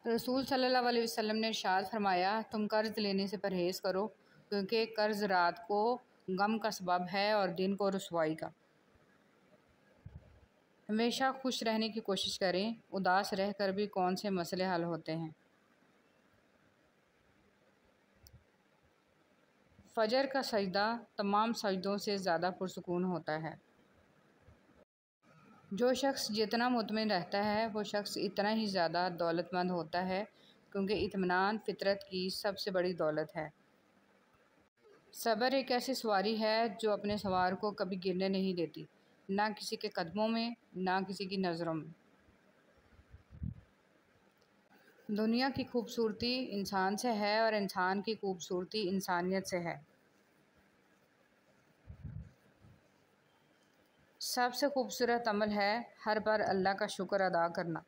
رسول صلی اللہ علیہ وسلم نے ارشاد فرمایا، تم قرض لینے سے پرہیز کرو، کیونکہ قرض رات کو غم کا سبب ہے اور دن کو رسوائی کا۔ ہمیشہ خوش رہنے کی کوشش کریں، اداس رہ کر بھی کون سے مسئلے حل ہوتے ہیں۔ فجر کا سجدہ تمام سجدوں سے زیادہ پرسکون ہوتا ہے۔ جو شخص جتنا مطمئن رہتا ہے وہ شخص اتنا ہی زیادہ دولت مند ہوتا ہے، کیونکہ اطمینان فطرت کی سب سے بڑی دولت ہے۔ صبر ایک ایسی سواری ہے جو اپنے سوار کو کبھی گرنے نہیں دیتی، نہ کسی کے قدموں میں، نہ کسی کی نظروں میں۔ دنیا کی خوبصورتی انسان سے ہے اور انسان کی خوبصورتی انسانیت سے ہے۔ سب سے خوبصورت عمل ہے ہر بار اللہ کا شکر ادا کرنا۔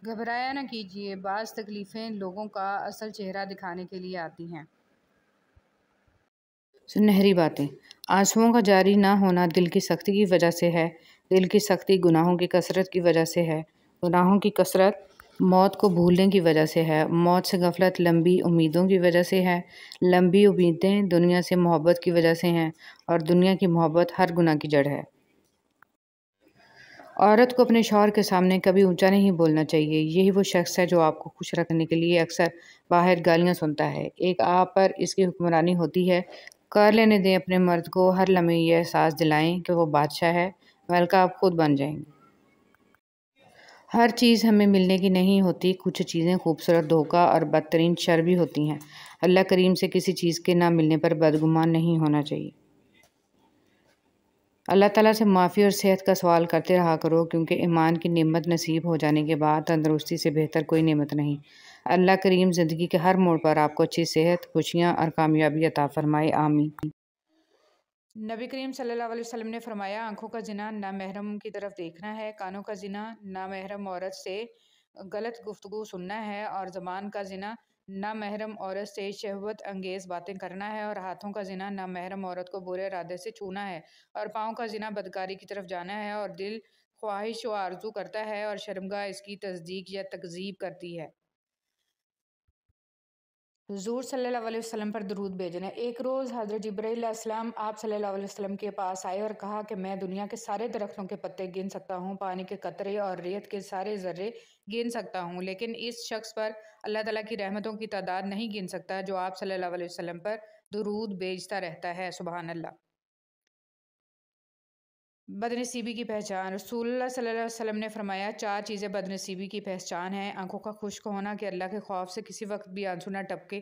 گھبرایا نہ کیجیے، بعض تکلیفیں لوگوں کا اصل چہرہ دکھانے کے لیے آتی ہیں۔ سنہری باتیں۔ آنسوؤں کا جاری نہ ہونا دل کی سختی کی وجہ سے ہے، دل کی سختی گناہوں کی کثرت کی وجہ سے ہے، گناہوں کی کثرت موت کو بھولنے کی وجہ سے ہے، موت سے غفلت لمبی امیدوں کی وجہ سے ہے، لمبی امیدیں دنیا سے محبت کی وجہ سے ہیں، اور دنیا کی محبت ہر گناہ کی جڑ ہے۔ عورت کو اپنے شوہر کے سامنے کبھی اونچا نہیں بولنا چاہیے، یہی وہ شخص ہے جو آپ کو خوش رکھنے کے لیے اکثر باہر گالیاں سنتا ہے۔ ایک آپ پر اس کی حکمرانی ہوتی ہے۔ کر لینے دیں، اپنے مرد کو ہر لمحے یہ احساس دلائیں کہ وہ بادشاہ ہے، ملکہ آپ خود بن جائیں گے۔ ہر چیز ہمیں ملنے کی نہیں ہوتی، کچھ چیزیں خوبصورت دھوکہ اور بدترین شر بھی ہوتی ہیں۔ اللہ کریم سے کسی چیز کے نہ ملنے پر بدگمان نہیں ہونا چاہیے۔ اللہ تعالیٰ سے معافی اور صحت کا سوال کرتے رہا کرو، کیونکہ ایمان کی نعمت نصیب ہو جانے کے بعد تندرستی سے بہتر کوئی نعمت نہیں۔ اللہ کریم زندگی کے ہر موڑ پر آپ کو اچھی صحت، خوشیاں اور کامیابی عطا فرمائے، آمین۔ نبی کریم صلی اللہ علیہ وسلم نے فرمایا، آنکھوں کا زنا نامحرم کی طرف دیکھنا ہے، کانوں کا زنا نامحرم عورت سے غلط گفتگو سننا ہے، اور زبان کا زنا نامحرم عورت سے شہوت انگیز باتیں کرنا ہے، اور ہاتھوں کا زنا نامحرم عورت کو برے ارادے سے چھونا ہے، اور پاؤں کا زنا بدکاری کی طرف جانا ہے، اور دل خواہش و آرزو کرتا ہے اور شرمگاہ اس کی تصدیق یا تکذیب کرتی ہے۔ حضور صلی اللہ علیہ وسلم پر درود بھیجنا۔ ایک روز حضرت جبرائیل علیہ السلام آپ صلی اللہ علیہ وسلم کے پاس آئے اور کہا کہ میں دنیا کے سارے درختوں کے پتے گن سکتا ہوں، پانی کے قطرے اور ریت کے سارے ذرے گن سکتا ہوں، لیکن اس شخص پر اللہ تعالیٰ کی رحمتوں کی تعداد نہیں گن سکتا جو آپ صلی اللہ علیہ وسلم پر درود بھیجتا رہتا ہے۔ سبحان اللہ۔ بدنصیبی کی پہچان۔ رسول اللہ صلی اللہ علیہ وسلم نے فرمایا، 4 چیزیں بدنصیبی کی پہچان ہیں: آنکھوں کا خشک ہونا کہ اللہ کے خوف سے کسی وقت بھی آنسو نہ ٹپکے،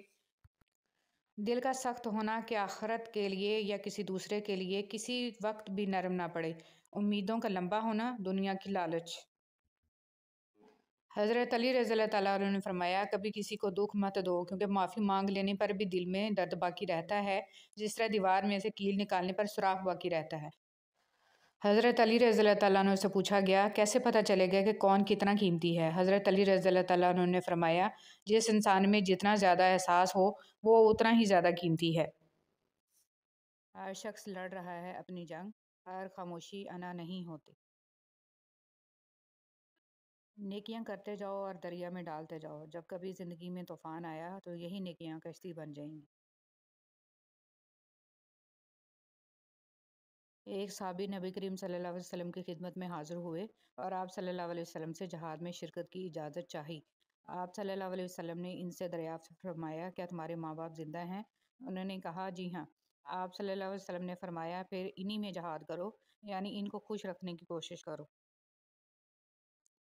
دل کا سخت ہونا کہ آخرت کے لیے یا کسی دوسرے کے لیے کسی وقت بھی نرم نہ پڑے، امیدوں کا لمبا ہونا، دنیا کی لالچ۔ حضرت علی رضی اللہ تعالیٰ عنہ نے فرمایا، کبھی کسی کو دکھ مت دو، کیونکہ معافی مانگ لینے پر بھی دل میں درد باقی رہتا ہے، جس طرح دیوار میں سے کیل نکالنے پر سوراخ باقی رہتا ہے۔ حضرت علی رضی اللہ تعالیٰ عنہ سے پوچھا گیا، کیسے پتہ چلے گا کہ کون کتنا قیمتی ہے؟ حضرت علی رضی اللہ تعالیٰ عنہ نے فرمایا، جس انسان میں جتنا زیادہ احساس ہو وہ اتنا ہی زیادہ قیمتی ہے۔ ہر شخص لڑ رہا ہے اپنی جنگ، ہر خاموشی انا نہیں ہوتی۔ نیکیاں کرتے جاؤ اور دریا میں ڈالتے جاؤ، جب کبھی زندگی میں طوفان آیا تو یہی نیکیاں کشتی بن جائیں گی۔ ایک صحابی نبی کریم صلی اللہ علیہ وسلم کی خدمت میں حاضر ہوئے اور آپ صلی اللہ علیہ وسلم سے جہاد میں شرکت کی اجازت چاہی۔ آپ صلی اللہ علیہ وسلم نے ان سے دریافت فرمایا، کیا تمہارے ماں باپ زندہ ہیں؟ انہوں نے کہا، جی ہاں۔ آپ صلی اللہ علیہ وسلم نے فرمایا، پھر انہی میں جہاد کرو، یعنی ان کو خوش رکھنے کی کوشش کرو۔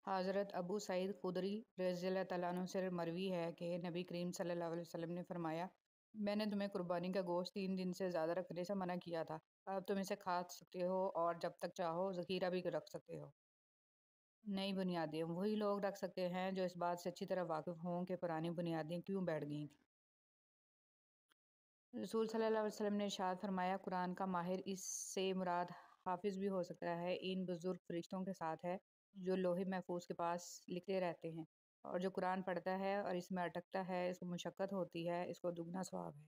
حضرت ابو سعید خدری رضی اللہ تعالیٰ عنہ سے مروی ہے کہ نبی کریم صلی اللہ علیہ وسلم نے فرمایا، میں نے تمہیں قربانی کا گوشت 3 دن سے زیادہ رکھنے سے منع کیا تھا، اب تم اسے کھا سکتے ہو اور جب تک چاہو ذخیرہ بھی رکھ سکتے ہو۔ نئی بنیادیں وہی لوگ رکھ سکتے ہیں جو اس بات سے اچھی طرح واقف ہوں کہ پرانی بنیادیں کیوں بیٹھ گئیں تھیں۔ رسول صلی اللہ علیہ وسلم نے ارشاد فرمایا، قرآن کا ماہر، اس سے مراد حافظ بھی ہو سکتا ہے، ان بزرگ فرشتوں کے ساتھ ہے جو لوح محفوظ کے پاس لکھتے رہتے ہیں، اور جو قرآن پڑھتا ہے اور اس میں اٹکتا ہے، اس کو مشقت ہوتی ہے، اس کو دگنا ثواب ہے۔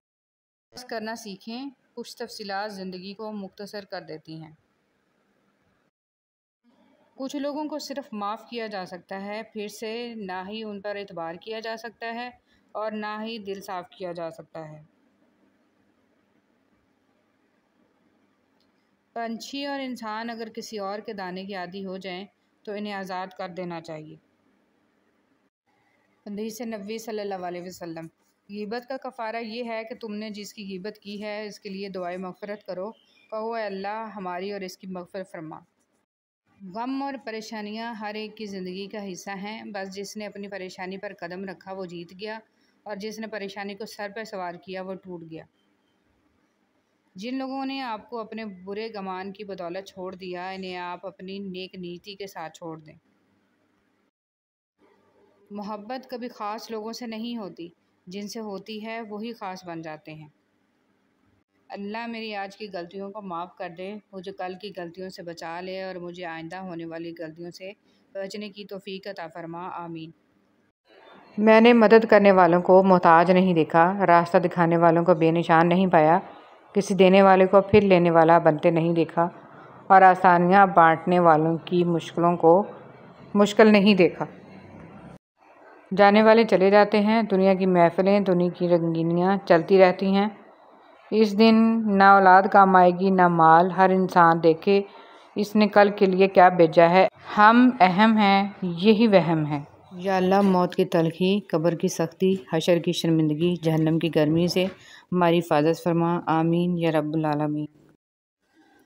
بس کرنا سیکھیں، کچھ تفصیلات زندگی کو مختصر کر دیتی ہیں۔ کچھ لوگوں کو صرف معاف کیا جا سکتا ہے، پھر سے نہ ہی ان پر اعتبار کیا جا سکتا ہے اور نہ ہی دل صاف کیا جا سکتا ہے۔ پنچھی اور انسان اگر کسی اور کے دانے کے عادی ہو جائیں تو انہیں آزاد کر دینا چاہیے۔ حدیث نبوی صلی اللہ علیہ وسلم۔ غیبت کا کفارہ یہ ہے کہ تم نے جس کی غیبت کی ہے اس کے لیے دعائے مغفرت کرو، کہو اے اللہ ہماری اور اس کی مغفرت فرما۔ غم اور پریشانیاں ہر ایک کی زندگی کا حصہ ہیں، بس جس نے اپنی پریشانی پر قدم رکھا وہ جیت گیا اور جس نے پریشانی کو سر پہ سوار کیا وہ ٹوٹ گیا۔ جن لوگوں نے آپ کو اپنے برے گمان کی بدولت چھوڑ دیا، انہیں آپ اپنی نیک نیتی کے ساتھ چھوڑ دیں۔ محبت کبھی خاص لوگوں سے نہیں ہوتی، جن سے ہوتی ہے وہی خاص بن جاتے ہیں۔ اللہ میری آج کی غلطیوں کو معاف کر دے، مجھے کل کی غلطیوں سے بچا لے اور مجھے آئندہ ہونے والی غلطیوں سے بچنے کی توفیق عطا فرما، آمین۔ میں نے مدد کرنے والوں کو محتاج نہیں دیکھا، راستہ دکھانے والوں کو بے نشان نہیں پایا، کسی دینے والے کو پھر لینے والا بنتے نہیں دیکھا اور آسانیاں بانٹنے والوں کی مشکلوں کو مشکل نہیں دیکھا۔ جانے والے چلے جاتے ہیں، دنیا کی محفلیں، دنیا کی رنگینیاں چلتی رہتی ہیں۔ اس دن نہ اولاد کام آئے گی نہ مال، ہر انسان دیکھے اس نے کل کے لیے کیا بھیجا ہے۔ ہم اہم ہیں، یہی وہم ہے۔ یا اللہ موت کی تلخی، قبر کی سختی، حشر کی شرمندگی، جہنم کی گرمی سے ہماری حفاظت فرما، آمین یا رب العالمین۔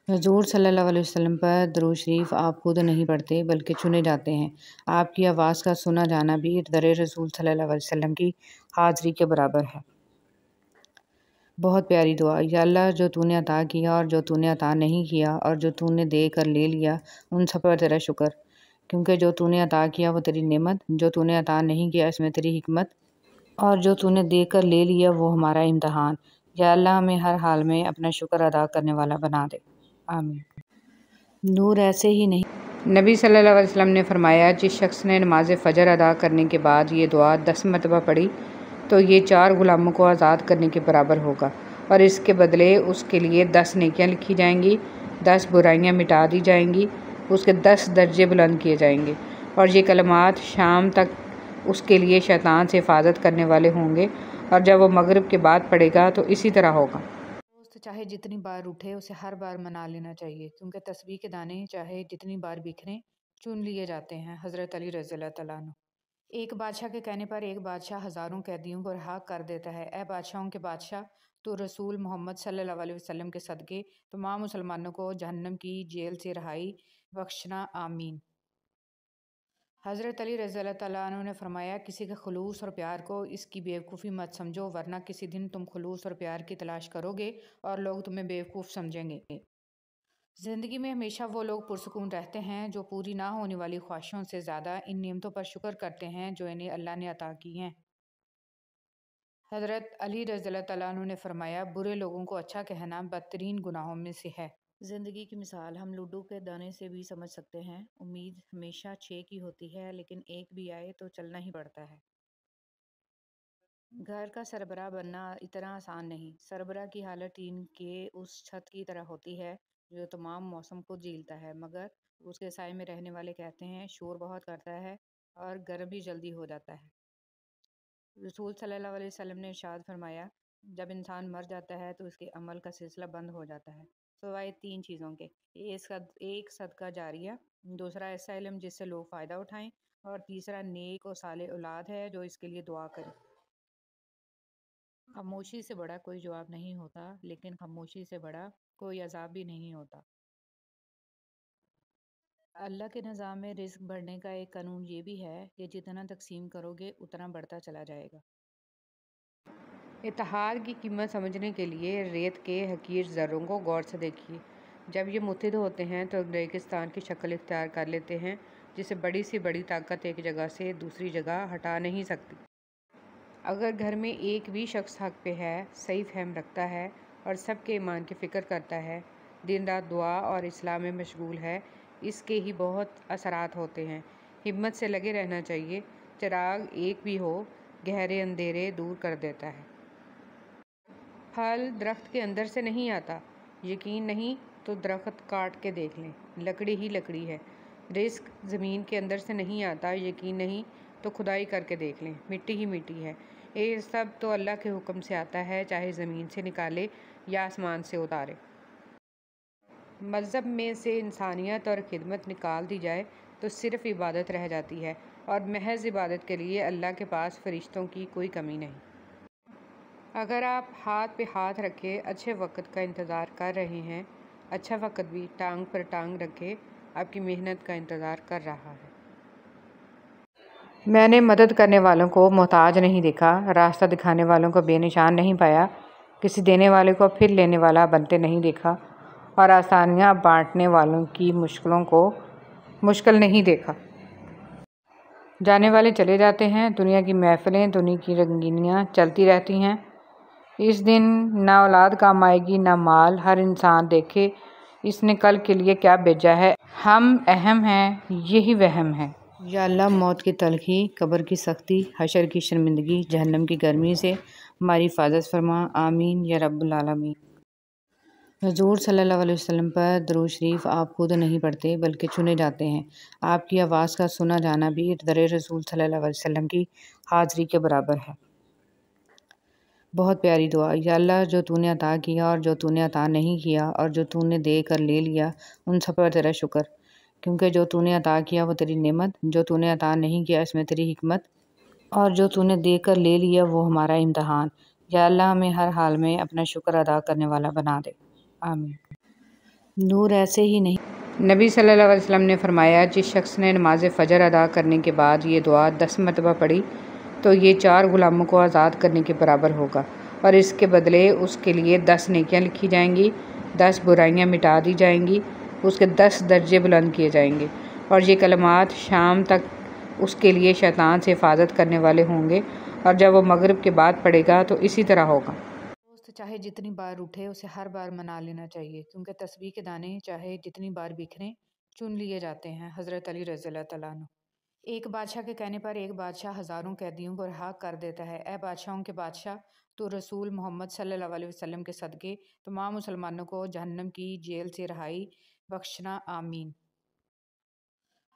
حضور صلی اللہ علیہ وسلم پر درود شریف آپ خود نہیں پڑھتے بلکہ چنے جاتے ہیں۔ آپ کی آواز کا سنا جانا بھی در رسول صلی اللہ علیہ وسلم کی حاضری کے برابر ہے۔ بہت پیاری دعا۔ یا اللہ جو تو نے عطا کیا اور جو تو نے عطا نہیں کیا اور جو تو نے دے کر لے لیا، ان سب پر تیرا شکر، کیونکہ جو تو نے عطا کیا وہ تیری نعمت، جو تو نے عطا نہیں کیا اس میں تیری حکمت، اور جو تو نے دے کر لے لیا وہ ہمارا امتحان۔ یا اللہ ہمیں ہر حال میں اپنا شکر ادا کرنے والا بنا دے، آمین۔ نور ایسے ہی نہیں۔ نبی صلی اللہ علیہ وسلم نے فرمایا، جس شخص نے نماز فجر ادا کرنے کے بعد یہ دعا 10 مرتبہ پڑھی تو یہ 4 غلاموں کو آزاد کرنے کے برابر ہوگا اور اس کے بدلے اس کے لیے 10 نیکیاں لکھی جائیں گی، 10 برائیاں مٹا دی جائیں گی، اس کے 10 درجے بلند کیے جائیں گے، اور یہ کلمات شام تک اس کے لیے شیطان سے حفاظت کرنے والے ہوں گے، اور جب وہ مغرب کے بعد پڑھے گا تو اسی طرح ہوگا۔ دوست چاہے جتنی بار اٹھے اسے ہر بار منا لینا چاہیے، کیونکہ تسبیح کے دانے چاہے جتنی بار بکھریں چن لیے جاتے ہیں۔ حضرت علی رضی اللہ تعالیٰ عنہ۔ ایک بادشاہ کے کہنے پر ایک بادشاہ ہزاروں قیدیوں کو رہا کر دیتا ہے۔ اے بادشاہوں کے بادشاہ، تو رسول محمد صلی اللہ علیہ وسلم کے صدقے تمام مسلمانوں کو جہنم کی جیل سے رہائی بخشنا، آمین۔ حضرت علی رضی اللہ تعالیٰ عنہ نے فرمایا، کسی کے خلوص اور پیار کو اس کی بیوقوفی مت سمجھو، ورنہ کسی دن تم خلوص اور پیار کی تلاش کرو گے اور لوگ تمہیں بیوقوف سمجھیں گے۔ زندگی میں ہمیشہ وہ لوگ پرسکون رہتے ہیں جو پوری نہ ہونے والی خواہشوں سے زیادہ ان نعمتوں پر شکر کرتے ہیں جو انہیں اللہ نے عطا کی ہیں۔ حضرت علی رضی اللہ تعالیٰ عنہ نے فرمایا، برے لوگوں کو اچھا کہنا بدترین گناہوں میں سے ہے۔ زندگی کی مثال ہم لوڈو کے دانے سے بھی سمجھ سکتے ہیں۔ امید ہمیشہ 6 کی ہوتی ہے، لیکن ایک بھی آئے تو چلنا ہی پڑتا ہے۔ گھر کا سربراہ بننا اتنا آسان نہیں۔ سربراہ کی حالت ٹین کے اس چھت کی طرح ہوتی ہے جو تمام موسم کو جھیلتا ہے، مگر اس کے سائے میں رہنے والے کہتے ہیں شور بہت کرتا ہے اور گرم بھی جلدی ہو جاتا ہے۔ رسول صلی اللہ علیہ وسلم نے ارشاد فرمایا، جب انسان مر جاتا ہے تو اس کے عمل کا سلسلہ بند ہو جاتا ہے سوائے 3 چیزوں کے، ایک صدقہ جاریہ، دوسرا ایسا علم جس سے لوگ فائدہ اٹھائیں، اور تیسرا نیک و صالح اولاد ہے جو اس کے لیے دعا کرے۔ خاموشی سے بڑا کوئی جواب نہیں ہوتا، لیکن خاموشی سے بڑا کوئی عذاب بھی نہیں ہوتا۔ اللہ کے نظام میں رزق بڑھنے کا ایک قانون یہ بھی ہے کہ جتنا تقسیم کرو گے اتنا بڑھتا چلا جائے گا۔ اتحاد کی قیمت سمجھنے کے لیے ریت کے حقیر ذروں کو غور سے دیکھیے۔ جب یہ متحد ہوتے ہیں تو ریگستان کی شکل اختیار کر لیتے ہیں، جسے بڑی سے بڑی طاقت ایک جگہ سے دوسری جگہ ہٹا نہیں سکتی۔ اگر گھر میں ایک بھی شخص حق پہ ہے، صحیح فہم رکھتا ہے اور سب کے ایمان کی فکر کرتا ہے، دن رات دعا اور اصلاح میں مشغول ہے، اس کے ہی بہت اثرات ہوتے ہیں۔ ہمت سے لگے رہنا چاہیے۔ چراغ ایک بھی ہو، گہرے اندھیرے دور کر دیتا ہے۔ پھل درخت کے اندر سے نہیں آتا، یقین نہیں تو درخت کاٹ کے دیکھ لیں، لکڑی ہی لکڑی ہے۔ رزق زمین کے اندر سے نہیں آتا، یقین نہیں تو کھدائی کر کے دیکھ لیں، مٹی ہی مٹی ہے۔ یہ سب تو اللہ کے حکم سے آتا ہے، چاہے زمین سے نکالے یا آسمان سے اتارے۔ مذہب میں سے انسانیت اور خدمت نکال دی جائے تو صرف عبادت رہ جاتی ہے، اور محض عبادت کے لیے اللہ کے پاس فرشتوں کی کوئی کمی نہیں۔ اگر آپ ہاتھ پہ ہاتھ رکھے اچھے وقت کا انتظار کر رہے ہیں، اچھا وقت بھی ٹانگ پر ٹانگ رکھے آپ کی محنت کا انتظار کر رہا ہے۔ میں نے مدد کرنے والوں کو محتاج نہیں دیکھا، راستہ دکھانے والوں کو بے نشان نہیں پایا، کسی دینے والے کو پھر لینے والا بنتے نہیں دیکھا، اور آسانیاں بانٹنے والوں کی مشکلوں کو مشکل نہیں دیکھا۔ جانے والے چلے جاتے ہیں، دنیا کی محفلیں، دنیا کی رنگینیاں چلتی رہتی ہیں۔ اس دن نہ اولاد کام آئے گی نہ مال، ہر انسان دیکھے اس نے کل کے لیے کیا بھیجا ہے۔ ہم اہم ہیں، یہی وہم ہے۔ یا اللہ، موت کی تلخی، قبر کی سختی، حشر کی شرمندگی، جہنم کی گرمی سے ہماری حفاظت فرما، آمین یا رب العالمین۔ حضور صلی اللہ علیہ وسلم پر درود شریف آپ خود نہیں پڑھتے بلکہ چنے جاتے ہیں۔ آپ کی آواز کا سنا جانا بھی در رسول صلی اللہ علیہ وسلم کی حاضری کے برابر ہے۔ بہت پیاری دعا۔ یا اللہ، جو تو نے عطا کیا اور جو تو نے عطا نہیں کیا اور جو تو نے دے کر لے لیا، ان سب پر تیرا شکر، کیونکہ جو تو نے عطا کیا وہ تیری نعمت، جو تو نے عطا نہیں کیا اس میں تیری حکمت، اور جو تو نے دے کر لے لیا وہ ہمارا امتحان۔ یا اللہ، ہمیں ہر حال میں اپنا شکر ادا کرنے والا بنا دے، آمین۔ نور ایسے ہی نہیں۔ نبی صلی اللہ علیہ وسلم نے فرمایا، جس شخص نے نماز فجر ادا کرنے کے بعد یہ دعا 10 مرتبہ پڑھی تو یہ 4 غلاموں کو آزاد کرنے کے برابر ہوگا، اور اس کے بدلے اس کے لیے 10 نیکیاں لکھی جائیں گی، 10 برائیاں مٹا دی جائیں گی، اس کے 10 درجے بلند کیے جائیں گے، اور یہ کلمات شام تک اس کے لیے شیطان سے حفاظت کرنے والے ہوں گے، اور جب وہ مغرب کے بعد پڑھے گا تو اسی طرح ہوگا۔ دوست چاہے جتنی بار اٹھے اسے ہر بار منا لینا چاہیے، کیونکہ تسبیح کے دانے چاہے جتنی بار بکھریں چن لیے جاتے ہیں۔ حضرت علی رضی اللہ تعالیٰ عنہ۔ ایک بادشاہ کے کہنے پر ایک بادشاہ ہزاروں قیدیوں کو رہا کر دیتا ہے۔ اے بادشاہوں کے بادشاہ، تو رسول محمد صلی اللہ علیہ وسلم کے صدقے تمام مسلمانوں کو جہنم کی جیل سے رہائی بخشنا، آمین۔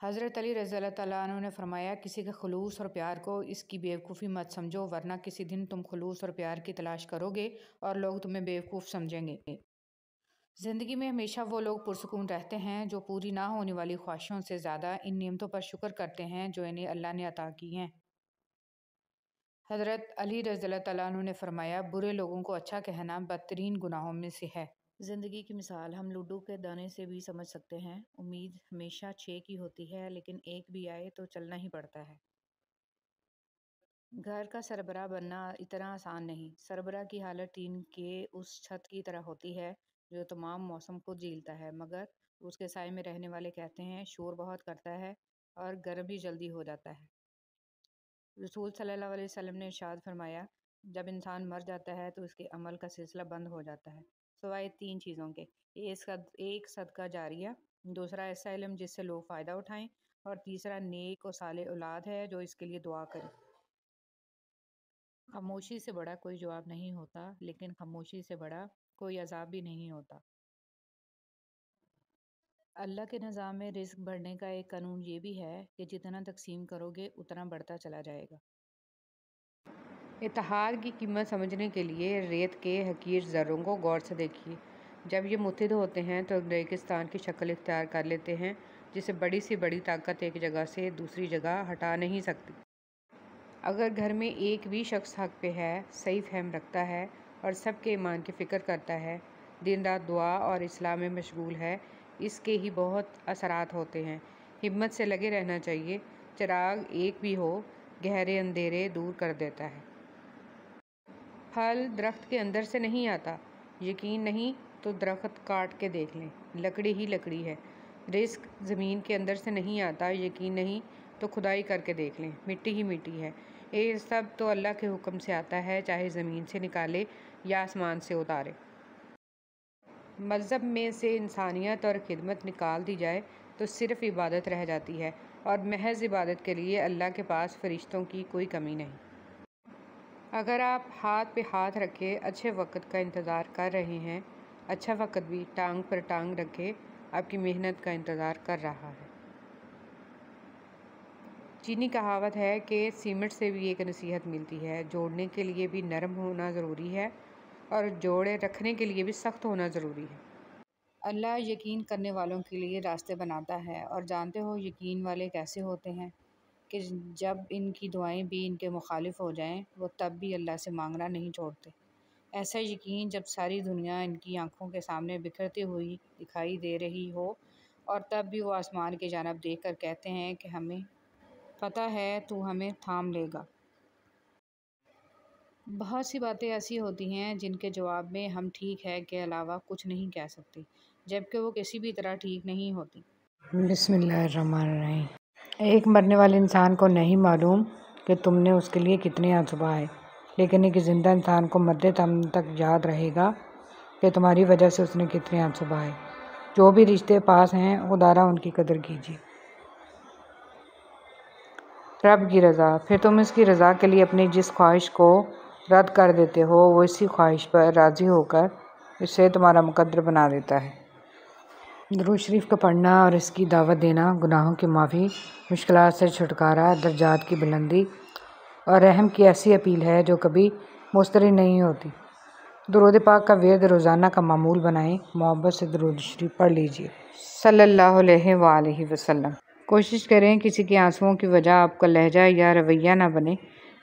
حضرت علی رضی اللہ تعالیٰ عنہ نے فرمایا، کسی کے خلوص اور پیار کو اس کی بیوقوفی مت سمجھو، ورنہ کسی دن تم خلوص اور پیار کی تلاش کرو گے اور لوگ تمہیں بیوقوف سمجھیں گے۔ زندگی میں ہمیشہ وہ لوگ پرسکون رہتے ہیں جو پوری نہ ہونے والی خواہشوں سے زیادہ ان نعمتوں پر شکر کرتے ہیں جو انہیں اللہ نے عطا کی ہیں۔ حضرت علی رضی اللہ تعالیٰ عنہ نے فرمایا، برے لوگوں کو اچھا کہنا بدترین گناہوں میں سے ہے۔ زندگی کی مثال ہم لڈو کے دانے سے بھی سمجھ سکتے ہیں۔ امید ہمیشہ 6 کی ہوتی ہے، لیکن ایک بھی آئے تو چلنا ہی پڑتا ہے۔ گھر کا سربراہ بننا اتنا آسان نہیں۔ سربراہ کی حالت ٹین کے اس چھت کی طرح ہوتی ہے جو تمام موسم کو جھیلتا ہے، مگر اس کے سائے میں رہنے والے کہتے ہیں شور بہت کرتا ہے اور گرم بھی جلدی ہو جاتا ہے۔ رسول صلی اللہ علیہ وسلم نے ارشاد فرمایا، جب انسان مر جاتا ہے تو اس کے عمل کا سلسلہ بند ہو جاتا ہے، سوائے 3 چیزوں کے: ایک صدقہ جاریہ، دوسرا ایسا علم جس سے لوگ فائدہ اٹھائیں، اور تیسرا نیک و صالح اولاد ہے جو اس کے لیے دعا کرے۔ خاموشی سے بڑا کوئی جواب نہیں ہوتا، لیکن خاموشی سے بڑا کوئی عذاب بھی نہیں ہوتا۔ اللہ کے نظام میں رزق بڑھنے کا ایک قانون یہ بھی ہے کہ جتنا تقسیم کرو گے اتنا بڑھتا چلا جائے گا۔ اتحاد کی قیمت سمجھنے کے لیے ریت کے حقیر ذروں کو غور سے دیکھیے۔ جب یہ متحد ہوتے ہیں تو ریگستان کی شکل اختیار کر لیتے ہیں، جسے بڑی سے بڑی طاقت ایک جگہ سے دوسری جگہ ہٹا نہیں سکتی۔ اگر گھر میں ایک بھی شخص حق پہ ہے، صحیح فہم رکھتا ہے اور سب کے ایمان کی فکر کرتا ہے، دن رات دعا اور اصلاح میں مشغول ہے، اس کے ہی بہت اثرات ہوتے ہیں۔ ہمت سے لگے رہنا چاہیے۔ چراغ ایک بھی ہو، گہرے اندھیرے دور کر دیتا ہے۔ پھل درخت کے اندر سے نہیں آتا، یقین نہیں تو درخت کاٹ کے دیکھ لیں، لکڑی ہی لکڑی ہے۔ رزق زمین کے اندر سے نہیں آتا، یقین نہیں تو کھدائی کر کے دیکھ لیں، مٹی ہی مٹی ہے۔ یہ سب تو اللہ کے حکم سے آتا ہے، چاہے زمین سے نکالے یا آسمان سے اتارے۔ مذہب میں سے انسانیت اور خدمت نکال دی جائے تو صرف عبادت رہ جاتی ہے، اور محض عبادت کے لیے اللہ کے پاس فرشتوں کی کوئی کمی نہیں۔ اگر آپ ہاتھ پہ ہاتھ رکھے اچھے وقت کا انتظار کر رہے ہیں، اچھا وقت بھی ٹانگ پر ٹانگ رکھے آپ کی محنت کا انتظار کر رہا ہے۔ چینی کہاوت ہے کہ سیمنٹ سے بھی ایک نصیحت ملتی ہے، جوڑنے کے لیے بھی نرم ہونا ضروری ہے اور جوڑے رکھنے کے لیے بھی سخت ہونا ضروری ہے۔ اللہ یقین کرنے والوں کے لیے راستے بناتا ہے، اور جانتے ہو یقین والے کیسے ہوتے ہیں کہ جب ان کی دعائیں بھی ان کے مخالف ہو جائیں وہ تب بھی اللہ سے مانگنا نہیں چھوڑتے۔ ایسا یقین جب ساری دنیا ان کی آنکھوں کے سامنے بکھرتی ہوئی دکھائی دے رہی ہو اور تب بھی وہ آسمان کی جانب دیکھ کر کہتے ہیں کہ ہمیں پتہ ہے تو ہمیں تھام لے گا۔ بہت سی باتیں ایسی ہوتی ہیں جن کے جواب میں ہم ٹھیک ہے کے علاوہ کچھ نہیں کہہ سکتے، جبکہ وہ کسی بھی طرح ٹھیک نہیں ہوتی۔ بسم اللہ الرحمن الرحیم۔ ایک مرنے والے انسان کو نہیں معلوم کہ تم نے اس کے لیے کتنے آنسو بہائے، لیکن ایک زندہ انسان کو مرتے دم تک یاد رہے گا کہ تمہاری وجہ سے اس نے کتنے آنسو بہائے۔ جو بھی رشتے پاس ہیں خدارا ان کی قدر کیجیے۔ رب کی رضا، پھر تم اس کی رضا کے لیے اپنی جس خواہش کو رد کر دیتے ہو وہ اسی خواہش پر راضی ہو کر اسے تمہارا مقدر بنا دیتا ہے۔ درود شریف کا پڑھنا اور اس کی دعوت دینا گناہوں کی معافی، مشکلات سے چھٹکارا، درجات کی بلندی اور رحم کی ایسی اپیل ہے جو کبھی مستری نہیں ہوتی۔ درود پاک کا ورد روزانہ کا معمول بنائیں، محبت سے درود شریف پڑھ لیجیے۔ صلی اللہ علیہ وآلہ وسلم۔ کوشش کریں کسی کے آنسوؤں کی وجہ آپ کا لہجہ یا رویہ نہ بنے،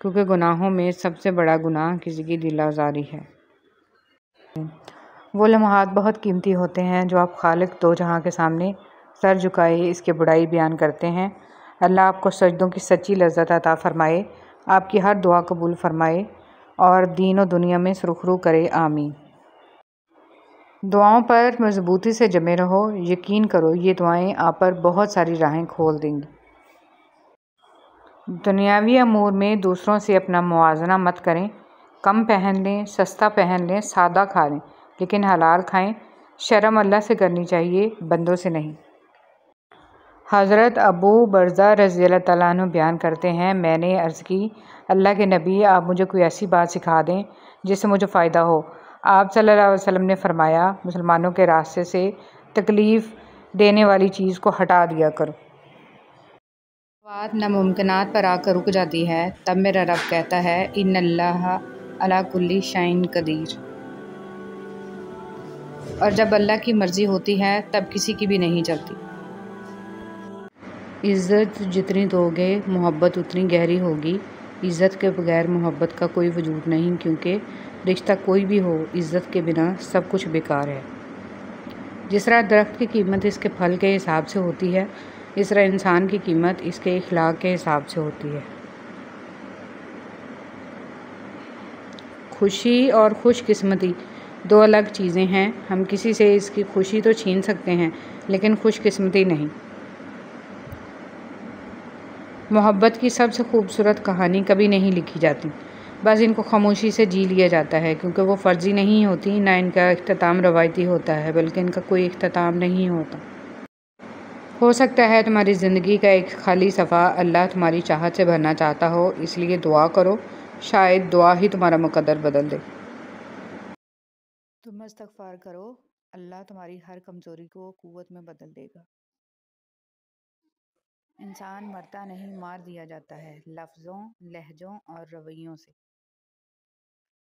کیونکہ گناہوں میں سب سے بڑا گناہ کسی کی دل آزاری ہے۔ وہ لمحات بہت قیمتی ہوتے ہیں جو آپ خالق دو جہاں کے سامنے سر جھکائے اس کی بڑائی بیان کرتے ہیں۔ اللہ آپ کو سجدوں کی سچی لذت عطا فرمائے، آپ کی ہر دعا قبول فرمائے اور دین و دنیا میں سرخرو کرے، آمین۔ دعاؤں پر مضبوطی سے جمے رہو، یقین کرو یہ دعائیں آپ پر بہت ساری راہیں کھول دیں گی۔ دنیاوی امور میں دوسروں سے اپنا موازنہ مت کریں، کم پہن لیں، سستا پہن لیں، سادہ کھا لیں، لیکن حلال کھائیں۔ شرم اللہ سے کرنی چاہیے، بندوں سے نہیں۔ حضرت ابو برزہ رضی اللہ تعالیٰ عنہ بیان کرتے ہیں، میں نے عرض کی، اللہ کے نبی آپ مجھے کوئی ایسی بات سکھا دیں جس سے مجھے فائدہ ہو۔ آپ صلی اللہ علیہ وسلم نے فرمایا، مسلمانوں کے راستے سے تکلیف دینے والی چیز کو ہٹا دیا کرو۔ بات ناممکنات پر آ کر رک جاتی ہے، تب میرا رب کہتا ہے، ان اللہ علی کل شیء قدیر۔ اور جب اللہ کی مرضی ہوتی ہے تب کسی کی بھی نہیں چلتی۔ عزت جتنی دو گے محبت اتنی گہری ہوگی۔ عزت کے بغیر محبت کا کوئی وجود نہیں، کیونکہ رشتہ کوئی بھی ہو عزت کے بنا سب کچھ بیکار ہے۔ جس طرح درخت کی قیمت اس کے پھل کے حساب سے ہوتی ہے، اس طرح انسان کی قیمت اس کے اخلاق کے حساب سے ہوتی ہے۔ خوشی اور خوش قسمتی دو الگ چیزیں ہیں۔ ہم کسی سے اس کی خوشی تو چھین سکتے ہیں لیکن خوش قسمتی نہیں۔ محبت کی سب سے خوبصورت کہانی کبھی نہیں لکھی جاتی، بس ان کو خاموشی سے جی لیا جاتا ہے، کیونکہ وہ فرضی نہیں ہوتی، نہ ان کا اختتام روایتی ہوتا ہے، بلکہ ان کا کوئی اختتام نہیں ہوتا۔ ہو سکتا ہے تمہاری زندگی کا ایک خالی صفحہ اللہ تمہاری چاہت سے بھرنا چاہتا ہو، اس لیے دعا کرو، شاید دعا ہی تمہارا مقدر بدل دے۔ تم استغفار کرو، اللہ تمہاری ہر کمزوری کو قوت میں بدل دے گا۔ انسان مرتا نہیں، مار دیا جاتا ہے، لفظوں، لہجوں اور رویوں سے۔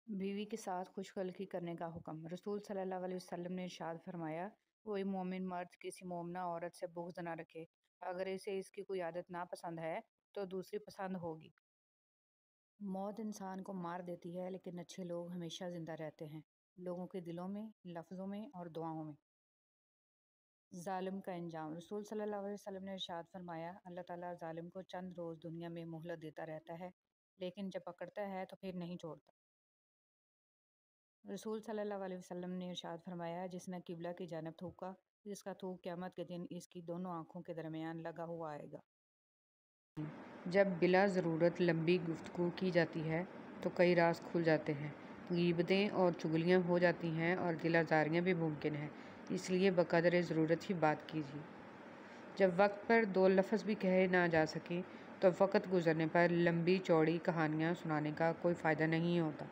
بیوی کے ساتھ خوش خلقی کرنے کا حکم۔ رسول صلی اللہ علیہ وسلم نے ارشاد فرمایا، کوئی مومن مرد کسی مومنہ عورت سے بغض نہ رکھے، اگر اسے اس کی کوئی عادت ناپسند ہے تو دوسری پسند ہوگی۔ موت انسان کو مار دیتی ہے، لیکن اچھے لوگ ہمیشہ زندہ رہتے ہیں، لوگوں کے دلوں میں، لفظوں میں اور دعاؤں میں۔ ظالم کا انجام۔ رسول صلی اللہ علیہ وسلم نے ارشاد فرمایا، اللہ تعالیٰ ظالم کو چند روز دنیا میں مہلت دیتا رہتا ہے، لیکن جب پکڑتا ہے تو پھر نہیں چھوڑتا۔ رسول صلی اللہ علیہ وسلم نے ارشاد فرمایا، جس نے قبلہ کی جانب تھوکا، جس کا تھوک قیامت کے دن اس کی دونوں آنکھوں کے درمیان لگا ہوا آئے گا۔ جب بلا ضرورت لمبی گفتگو کی جاتی ہے تو کئی راز کھل جاتے ہیں، غیبتیں اور چگلیاں ہو جاتی ہیں اور دل آزاریاں بھی ممکن ہیں، اس لیے بقدر ضرورت ہی بات کیجیے۔ جب وقت پر دو لفظ بھی کہے نہ جا سکیں تو وقت گزرنے پر لمبی چوڑی کہانیاں سنانے کا کوئی فائدہ نہیں ہوتا۔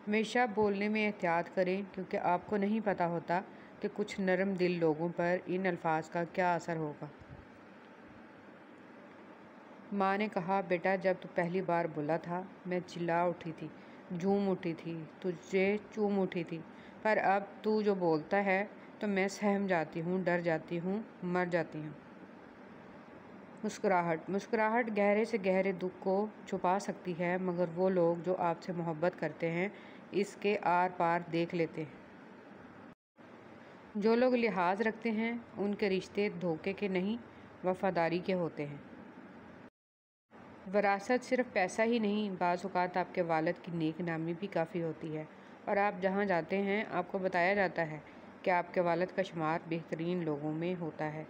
ہمیشہ بولنے میں احتیاط کریں، کیونکہ آپ کو نہیں پتہ ہوتا کہ کچھ نرم دل لوگوں پر ان الفاظ کا کیا اثر ہوگا۔ ماں نے کہا، بیٹا جب تو پہلی بار بولا تھا میں چلا اٹھی تھی، جھوم اٹھی تھی، تجھے چوم اٹھی تھی، پر اب تو جو بولتا ہے تو میں سہم جاتی ہوں، ڈر جاتی ہوں، مر جاتی ہوں۔ مسکراہٹ گہرے سے گہرے دکھ کو چھپا سکتی ہے، مگر وہ لوگ جو آپ سے محبت کرتے ہیں اس کے آر پار دیکھ لیتے ہیں۔ جو لوگ لحاظ رکھتے ہیں ان کے رشتے دھوکے کے نہیں، وفاداری کے ہوتے ہیں۔ وراثت صرف پیسہ ہی نہیں، بعض اوقات آپ کے والد کی نیک نامی بھی کافی ہوتی ہے، اور آپ جہاں جاتے ہیں آپ کو بتایا جاتا ہے کہ آپ کے والد کا شمار بہترین لوگوں میں ہوتا ہے۔